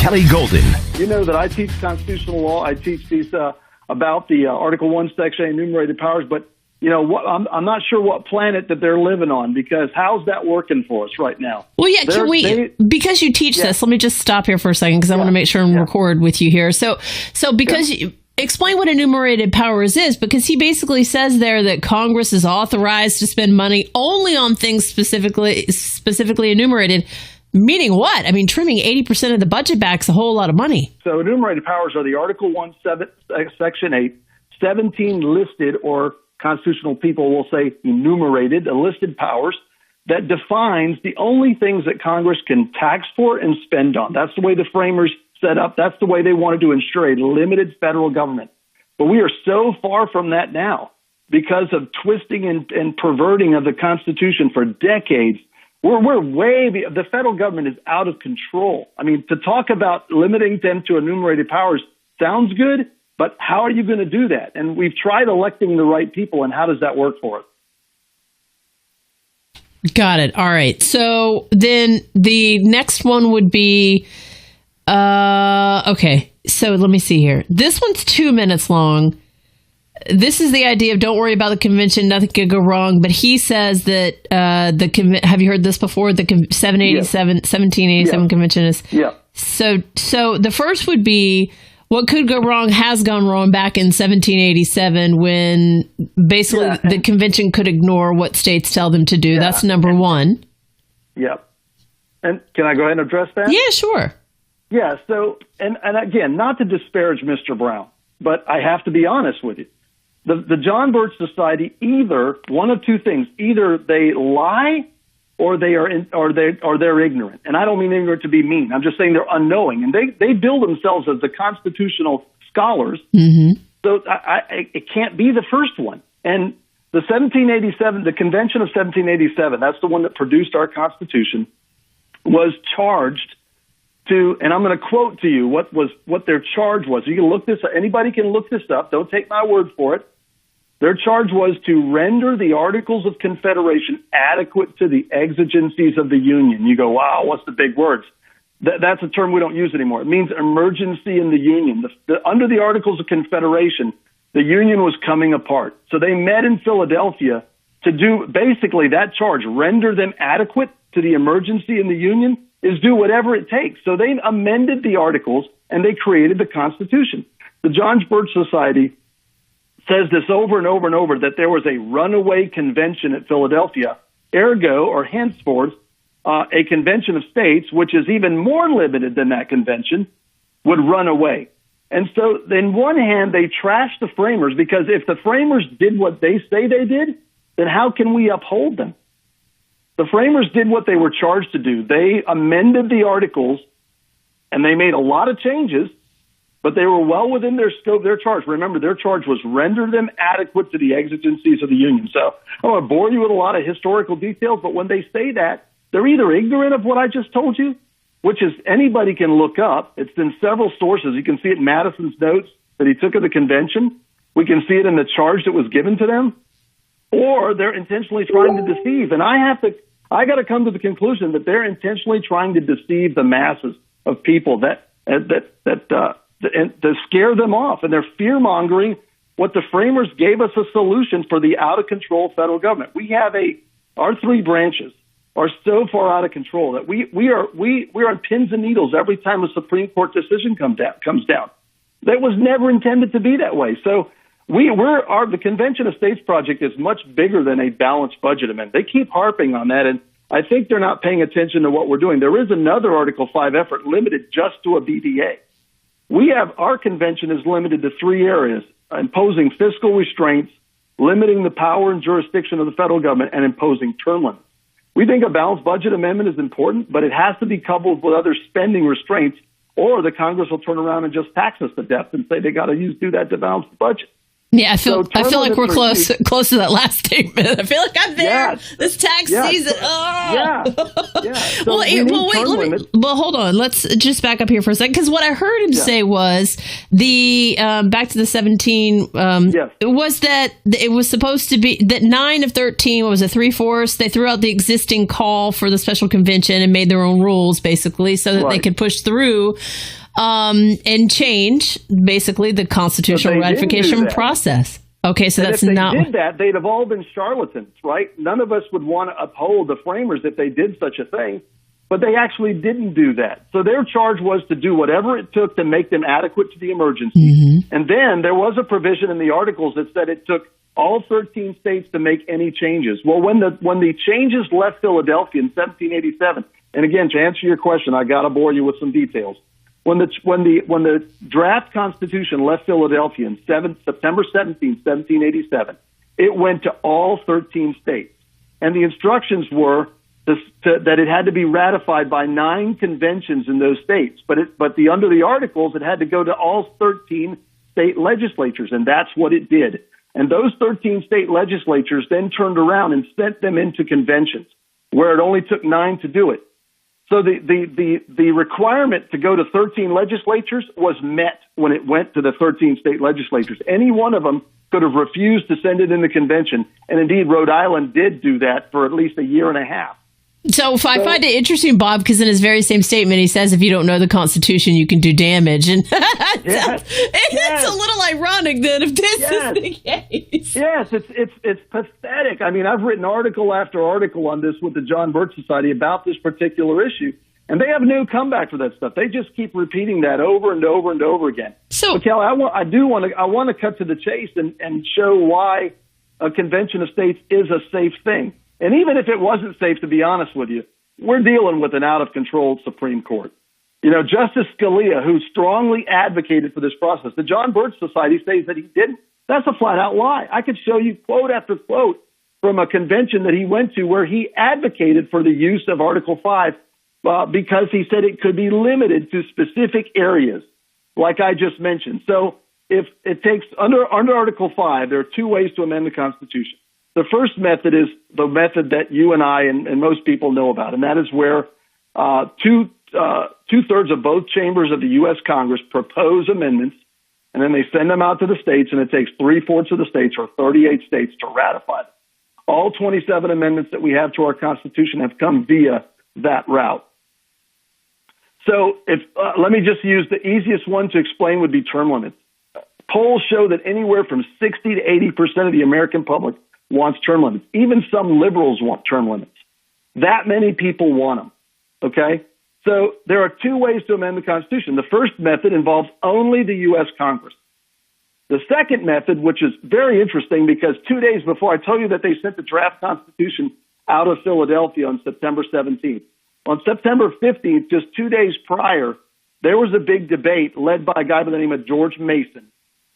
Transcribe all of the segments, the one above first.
Kelly Golden. You know that I teach constitutional law. I teach these about the Article 1, Section 8 enumerated powers, but you know what? I'm not sure what planet that they're living on, because how's that working for us right now? Well, yeah, because you teach this, let me just stop here for a second, because I want to make sure and record with you here. So because explain what enumerated powers is, because he basically says there that Congress is authorized to spend money only on things specifically enumerated. Meaning what? I mean, trimming 80% of the budget back is a whole lot of money. So enumerated powers are the Article 1, Section 8, 17 listed, or constitutional people will say enumerated, listed powers that defines the only things that Congress can tax for and spend on. That's the way the framers set up. That's the way they wanted to ensure a limited federal government. But we are so far from that now because of twisting and perverting of the Constitution for decades. We're the federal government is out of control. I mean, to talk about limiting them to enumerated powers sounds good, but how are you going to do that? And we've tried electing the right people, and how does that work for us? Got it. All right. So then the next one would be, okay. So let me see here. This one's 2 minutes long. This is the idea of don't worry about the convention, nothing could go wrong. But he says that have you heard this before? The 1787 convention is. Yeah. So the first would be what could go wrong has gone wrong back in 1787 when basically the convention could ignore what states tell them to do. Yeah. That's number one. Yep. And can I go ahead and address that? Yeah, sure. Yeah. So, and again, not to disparage Mr. Brown, but I have to be honest with you. The John Birch Society, either one of two things: either they lie, or they're ignorant. And I don't mean ignorant to be mean. I'm just saying they're unknowing, and they bill themselves as the constitutional scholars. Mm-hmm. So it can't be the first one. And the Convention of 1787, that's the one that produced our Constitution, was charged to, and I'm going to quote to you what their charge was. You can look this up. Anybody can look this up. Don't take my word for it. Their charge was to render the Articles of Confederation adequate to the exigencies of the Union. You go, wow, what's the big words? That's a term we don't use anymore. It means emergency in the Union. Under the Articles of Confederation, the Union was coming apart. So they met in Philadelphia to do basically that charge, render them adequate to the emergency in the Union, is do whatever it takes. So they amended the Articles and they created the Constitution. The John Birch Society says this over and over and over, that there was a runaway convention at Philadelphia, ergo, or henceforth, a convention of states, which is even more limited than that convention, would run away. And so, on one hand, they trash the framers, because if the framers did what they say they did, then how can we uphold them? The framers did what they were charged to do. They amended the Articles, and they made a lot of changes, but they were well within their scope, their charge. Remember, their charge was render them adequate to the exigencies of the Union. So I don't want to bore you with a lot of historical details, but when they say that, they're either ignorant of what I just told you, which is anybody can look up. It's in several sources. You can see it in Madison's notes that he took of the convention. We can see it in the charge that was given to them. Or they're intentionally trying to deceive. And I got to come to the conclusion that they're intentionally trying to deceive the masses of people and to scare them off. And they're fear-mongering what the framers gave us a solution for the out-of-control federal government. We have our three branches are so far out of control that we're on pins and needles every time a Supreme Court decision comes down. That was never intended to be that way. So the Convention of States project is much bigger than a balanced budget amendment. They keep harping on that, and I think they're not paying attention to what we're doing. There is another Article 5 effort limited just to a BDA. Our convention is limited to three areas: imposing fiscal restraints, limiting the power and jurisdiction of the federal government, and imposing term limits. We think a balanced budget amendment is important, but it has to be coupled with other spending restraints, or the Congress will turn around and just tax us to death and say they got to do that to balance the budget. Yeah, I feel like we're close to that last statement. I feel like I'm there. Yes. This tax season. Oh. Yeah. So well, hold on. Let's just back up here for a second, because what I heard him say was the back to the 17 was that it was supposed to be that 9 of 13, what was it, 3/4? They threw out the existing call for the special convention and made their own rules, basically, so that they could push through and change basically the constitutional ratification process. Okay, so that's not. If they did that, they'd have all been charlatans, right? None of us would want to uphold the framers if they did such a thing, but they actually didn't do that. So their charge was to do whatever it took to make them adequate to the emergency. Mm-hmm. And then there was a provision in the articles that said it took all 13 states to make any changes. Well, when the changes left Philadelphia in 1787, and again, to answer your question, I got to bore you with some details. When the draft Constitution left Philadelphia in September 17, 1787, it went to all 13 states. And the instructions were that it had to be ratified by 9 conventions in those states. But under the articles, it had to go to all 13 state legislatures, and that's what it did. And those 13 state legislatures then turned around and sent them into conventions, where it only took 9 to do it. So the requirement to go to 13 legislatures was met when it went to the 13 state legislatures. Any one of them could have refused to send it in the convention. And indeed, Rhode Island did do that for at least a year and a half. So I find it interesting, Bob, because in his very same statement, he says, if you don't know the Constitution, you can do damage. And it's a little ironic then if this is the case. Yes, it's pathetic. I mean, I've written article after article on this with the John Birch Society about this particular issue, and they have no comeback for that stuff. They just keep repeating that over and over and over again. So, Kelly, I want to cut to the chase and show why a convention of states is a safe thing. And even if it wasn't safe, to be honest with you, we're dealing with an out-of-control Supreme Court. You know, Justice Scalia, who strongly advocated for this process, the John Birch Society says that he didn't. That's a flat-out lie. I could show you quote after quote from a convention that he went to where he advocated for the use of Article 5 because he said it could be limited to specific areas, like I just mentioned. So if it takes under Article 5, there are 2 ways to amend the Constitution. The first method is the method that you and I and most people know about, and that is where two-thirds of both chambers of the U.S. Congress propose amendments, and then they send them out to the states, and it takes 3/4 of the states, or 38 states, to ratify them. All 27 amendments that we have to our Constitution have come via that route. So let me just use the easiest one to explain would be term limits. Polls show that anywhere from 60 to 80% of the American public wants term limits. Even some liberals want term limits. That many people want them, okay? So there are 2 ways to amend the Constitution. The first method involves only the U.S. Congress. The second method, which is very interesting because 2 days before, I told you that they sent the draft Constitution out of Philadelphia on September 17th. On September 15th, just 2 days prior, there was a big debate led by a guy by the name of George Mason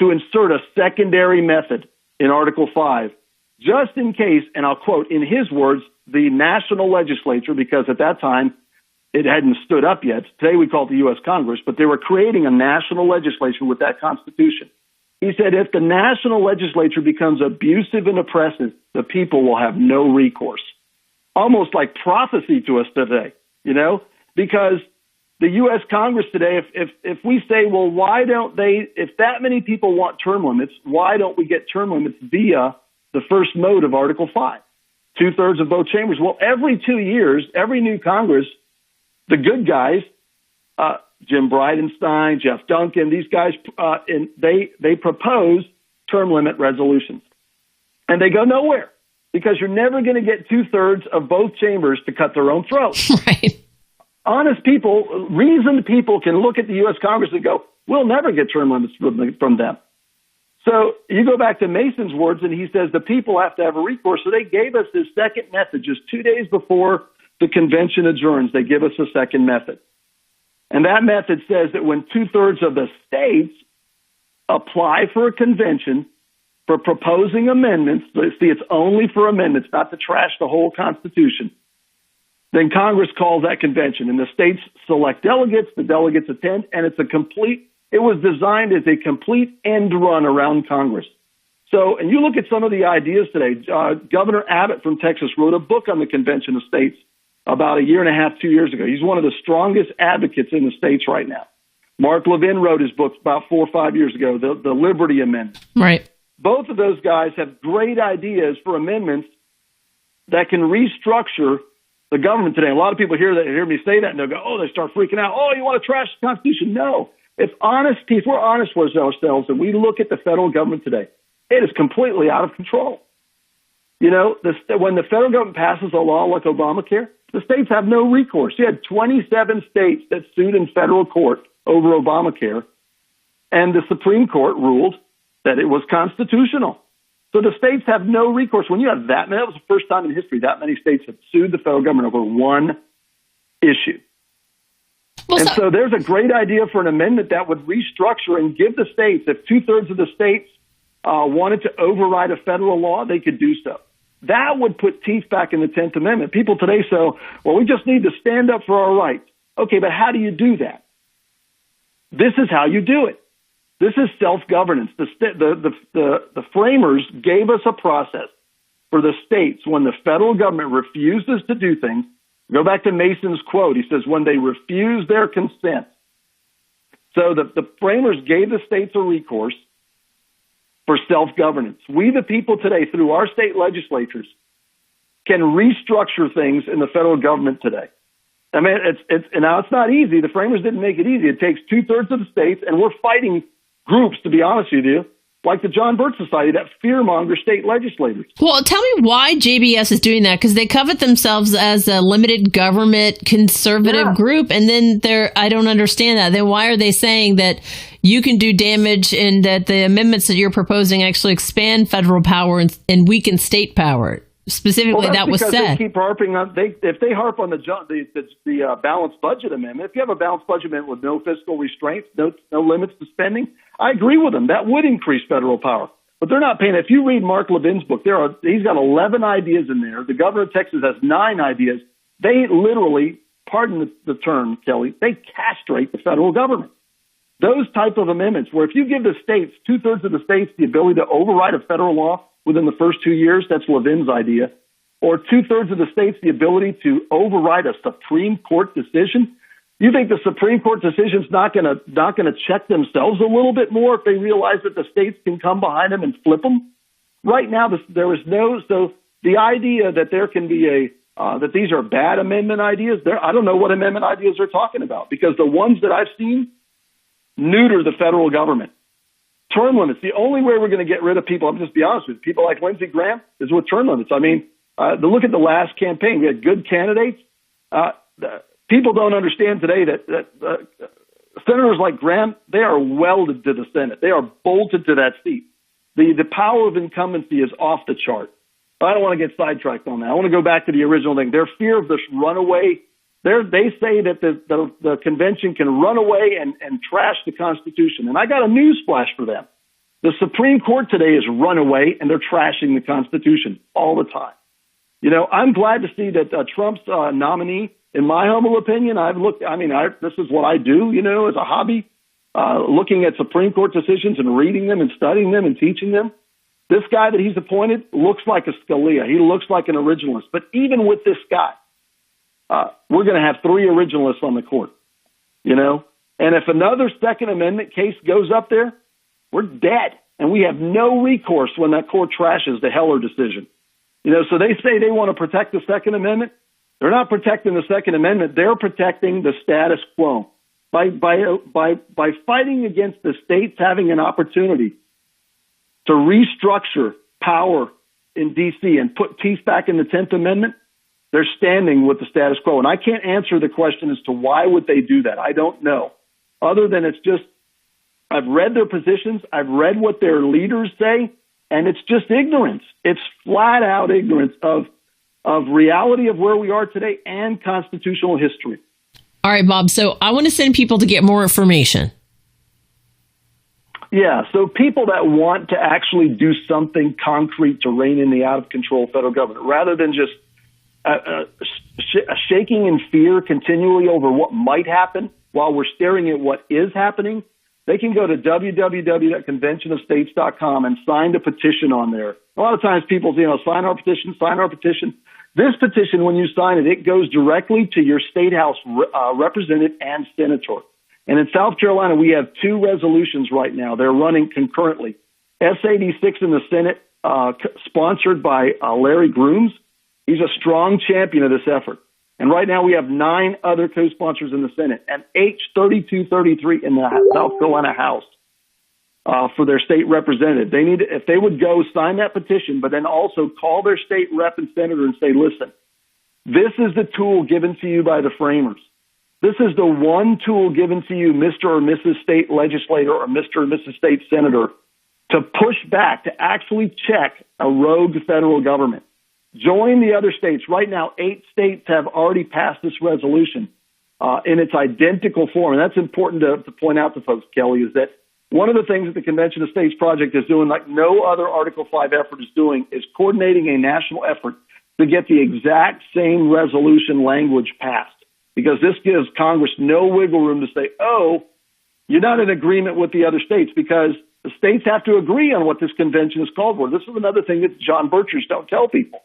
to insert a secondary method in Article 5. Just in case, and I'll quote, in his words, the national legislature, because at that time it hadn't stood up yet. Today we call it the U.S. Congress, but they were creating a national legislature with that Constitution. He said, if the national legislature becomes abusive and oppressive, the people will have no recourse. Almost like prophecy to us today, you know, because the U.S. Congress today, if we say, well, why don't they, if that many people want term limits, why don't we get term limits via the first mode of Article 5, 2/3 of both chambers? Well, every 2 years, every new Congress, the good guys, Jim Bridenstine, Jeff Duncan, these guys, they propose term limit resolutions. And they go nowhere because you're never going to get 2/3 of both chambers to cut their own throats. Right. Honest people, reasoned people can look at the U.S. Congress and go, we'll never get term limits from them. So you go back to Mason's words, and he says the people have to have a recourse. So they gave us this second method just 2 days before the convention adjourns. They give us a second method. And that method says that when 2/3 of the states apply for a convention for proposing amendments, see, it's only for amendments, not to trash the whole Constitution, then Congress calls that convention, and the states select delegates, the delegates attend, and it was designed as a complete end run around Congress. So, and you look at some of the ideas today. Governor Abbott from Texas wrote a book on the Convention of States about a year and a half, 2 years ago. He's one of the strongest advocates in the states right now. Mark Levin wrote his book about 4 or 5 years ago, the Liberty Amendment. Right. Both of those guys have great ideas for amendments that can restructure the government today. A lot of people hear me say that, and they'll go, oh, they start freaking out. Oh, you want to trash the Constitution? No. If we're honest with ourselves and we look at the federal government today, it is completely out of control. You know, when the federal government passes a law like Obamacare, the states have no recourse. You had 27 states that sued in federal court over Obamacare, and the Supreme Court ruled that it was constitutional. So the states have no recourse. When you have that was the first time in history that many states have sued the federal government over one issue. Well, so there's a great idea for an amendment that would restructure and give the states, if 2/3 of the states wanted to override a federal law, they could do so. That would put teeth back in the 10th Amendment. People today say, well, we just need to stand up for our rights. Okay, but how do you do that? This is how you do it. This is self-governance. The framers gave us a process for the states when the federal government refuses to do things. Go back to Mason's quote. He says, when they refuse their consent. So the framers gave the states a recourse for self-governance. We, the people today, through our state legislatures, can restructure things in the federal government today. I mean, now it's not easy. The framers didn't make it easy. It takes 2/3 of the states, and we're fighting groups, to be honest with you, like the John Birch Society, that fearmonger state legislators. Well, tell me why JBS is doing that, because they covet themselves as a limited government conservative group, and then I don't understand that. Then why are they saying that you can do damage and that the amendments that you're proposing actually expand federal power and weaken state power? Specifically, that was said. They keep harping on. If they harp on the balanced budget amendment, if you have a balanced budget amendment with no fiscal restraints, no limits to spending, I agree with them. That would increase federal power. But they're not paying. If you read Mark Levin's book, he's got 11 ideas in there. The governor of Texas has 9 ideas. They literally, pardon the term, Kelly, they castrate the federal government. Those type of amendments, where if you give the states, 2/3 of the states, the ability to override a federal law within the first 2 years, that's Levin's idea, or 2/3 of the states the ability to override a Supreme Court decision. You think the Supreme Court decision's not going to check themselves a little bit more if they realize that the states can come behind them and flip them? Right now, there is so the idea that there can be that these are bad amendment ideas. I don't know what amendment ideas they're talking about, because the ones that I've seen neuter the federal government. Term limits. The only way we're going to get rid of people, I'm just be honest with you, people like Lindsey Graham, is with term limits. I mean, look at the last campaign. We had good candidates. People don't understand today that senators like Graham, they are welded to the Senate. They are bolted to that seat. The power of incumbency is off the chart. I don't want to get sidetracked on that. I want to go back to the original thing. Their fear of this runaway. They say that the convention can run away and trash the Constitution. And I got a news flash for them. The Supreme Court today is run away, and they're trashing the Constitution all the time. You know, I'm glad to see that Trump's nominee, in my humble opinion, this is what I do, you know, as a hobby, looking at Supreme Court decisions and reading them and studying them and teaching them. This guy that he's appointed looks like a Scalia. He looks like an originalist. But even with this guy, we're going to have 3 originalists on the court, you know? And if another Second Amendment case goes up there, we're dead. And we have no recourse when that court trashes the Heller decision. You know, so they say they want to protect the Second Amendment. They're not protecting the Second Amendment. They're protecting the status quo. By fighting against the states having an opportunity to restructure power in D.C. and put teeth back in the 10th Amendment, they're standing with the status quo. And I can't answer the question as to why would they do that. I don't know. Other than it's just, I've read their positions. I've read what their leaders say, and it's just ignorance. It's flat out ignorance of reality of where we are today and constitutional history. All right, Bob. So I want to send people to get more information. Yeah, so people that want to actually do something concrete to rein in the out-of-control federal government, rather than just shaking in fear continually over what might happen while we're staring at what is happening, they can go to www.conventionofstates.com and sign the petition on there. A lot of times people, sign our petition. This petition, when you sign it, it goes directly to your state house representative and senator. And in South Carolina, we have 2 resolutions right now. They're running concurrently. S-86 in the Senate, sponsored by Larry Grooms. He's a strong champion of this effort. And right now we have 9 other co-sponsors in the Senate and H-3233 in the South Carolina House for their state representative. They need, if they would go sign that petition, but then also call their state rep and senator and say, listen, this is the tool given to you by the framers. This is the one tool given to you, Mr. or Mrs. State Legislator or Mr. or Mrs. State Senator, to push back, to actually check a rogue federal government. Join the other states. Right now, 8 states have already passed this resolution in its identical form. And that's important to point out to folks, Kelly, is that one of the things that the Convention of States Project is doing, like no other Article 5 effort is doing, is coordinating a national effort to get the exact same resolution language passed. Because this gives Congress no wiggle room to say, oh, you're not in agreement with the other states, because the states have to agree on what this convention is called for. This is another thing that John Birchers don't tell people,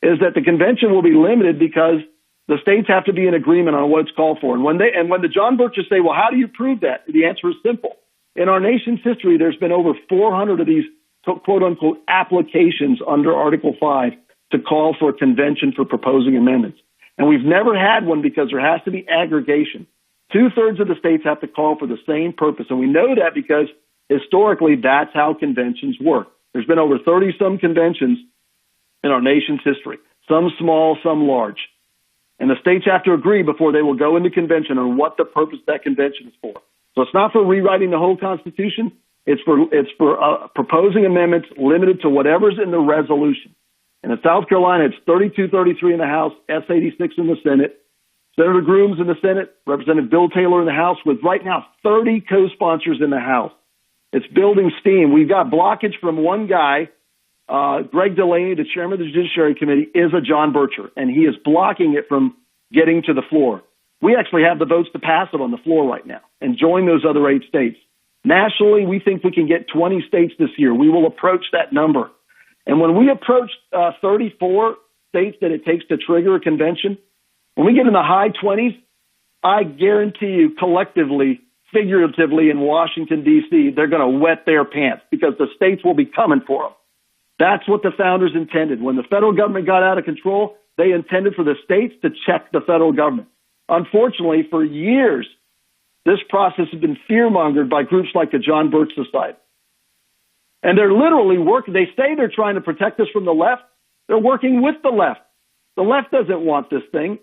is that the convention will be limited because the states have to be in agreement on what it's called for. And when the John Birchers say, well, how do you prove that? The answer is simple. In our nation's history, there's been over 400 of these quote-unquote applications under Article 5 to call for a convention for proposing amendments. And we've never had one because there has to be aggregation. 2/3 of the states have to call for the same purpose. And we know that because historically that's how conventions work. There's been over 30-some conventions in our nation's history, some small, some large. And the states have to agree before they will go into convention on what the purpose of that convention is for. So it's not for rewriting the whole Constitution. It's for proposing amendments limited to whatever's in the resolution. And in South Carolina, it's 3233 in the House, S-86 in the Senate, Senator Grooms in the Senate, Representative Bill Taylor in the House, with right now 30 co-sponsors in the House. It's building steam. We've got blockage from one guy. Greg Delaney, the chairman of the Judiciary Committee, is a John Bircher, and he is blocking it from getting to the floor. We actually have the votes to pass it on the floor right now and join those other 8 states. Nationally, we think we can get 20 states this year. We will approach that number. And when we approach 34 states that it takes to trigger a convention, when we get in the high 20s, I guarantee you collectively, figuratively in Washington, D.C., they're going to wet their pants because the states will be coming for them. That's what the founders intended. When the federal government got out of control, they intended for the states to check the federal government. Unfortunately, for years, this process has been fearmongered by groups like the John Birch Society. And they're literally working. They say they're trying to protect us from the left. They're working with the left. The left doesn't want this thing.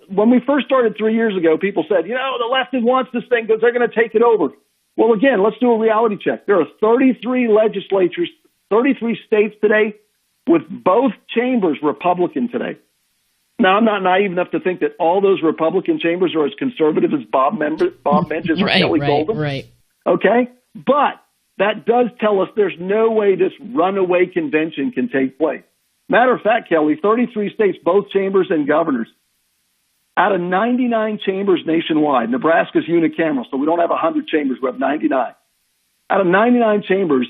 When we first started 3 years ago, people said, the left wants this thing because they're going to take it over. Well, again, let's do a reality check. There are 33 legislatures, 33 states today with both chambers Republican today. Now, I'm not naive enough to think that all those Republican chambers are as conservative as Bob Menges or Kelly Golden. Right. Okay? But that does tell us there's no way this runaway convention can take place. Matter of fact, Kelly, 33 states, both chambers and governors. Out of 99 chambers nationwide, Nebraska's unicameral, so we don't have 100 chambers, we have 99. Out of 99 chambers,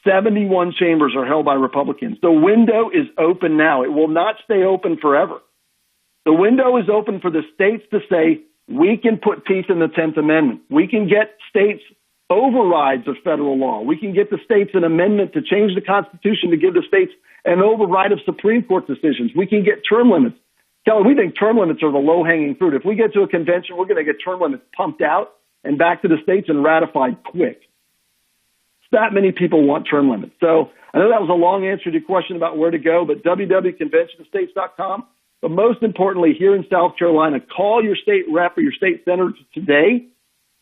71 chambers are held by Republicans. The window is open now. It will not stay open forever. The window is open for the states to say, we can put teeth in the 10th Amendment. We can get states overrides of federal law. We can get the states an amendment to change the Constitution to give the states an override of Supreme Court decisions. We can get term limits. Kelly, we think term limits are the low-hanging fruit. If we get to a convention, we're going to get term limits pumped out and back to the states and ratified quick. That many people want term limits. So I know that was a long answer to your question about where to go, but www.conventionofstates.com. But most importantly, here in South Carolina, call your state rep or your state senator today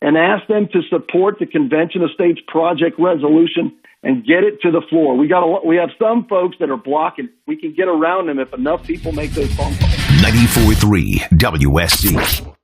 and ask them to support the Convention of States Project resolution and get it to the floor. We have some folks that are blocking. We can get around them if enough people make those phone calls. 94.3 WSC.